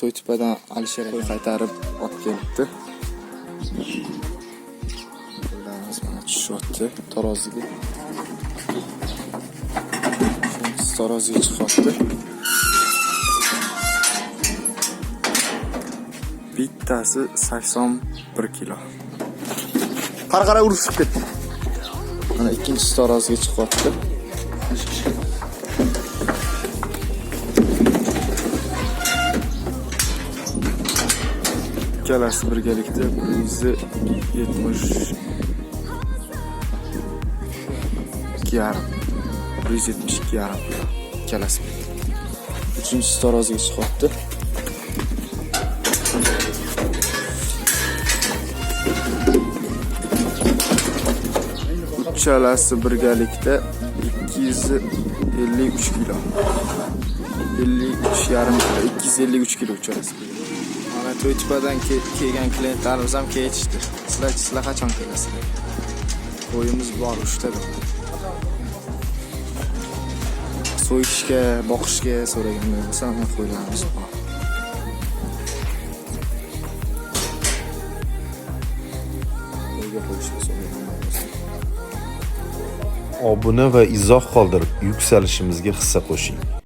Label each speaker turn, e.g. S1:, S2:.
S1: To'ytepadan Alisher aka qaytarib olib kelibdi. Qo'ylarimiz mana tushyapti taroziga. Taroziga chiqyapti. Bittasi 81 kilo. Qara urishib ketdi. Mana ikkinchisi taroziga chiqyapti. Ikkalasi birgalikda 172,5 kilo. Ikkalasi. Uchinchisi taroziga chiqyapti. Uchalasi birgalikda 253 kilo. 253 kilo uchalasi. Mana To'ytepadan kelgan klientlarimiz ham ketishdi. Sizlar qachon kelasizlar? Qo'yimiz bor 3 ta. So'yishga, boqishga so'raganlar bo'lsa, mana qo'ylarimiz bor. Qo'yga qo'yishga so'raganlar bo'lsa.
S2: Obuna va izoh qoldirib, yuksalishimizga hissa qo'shing.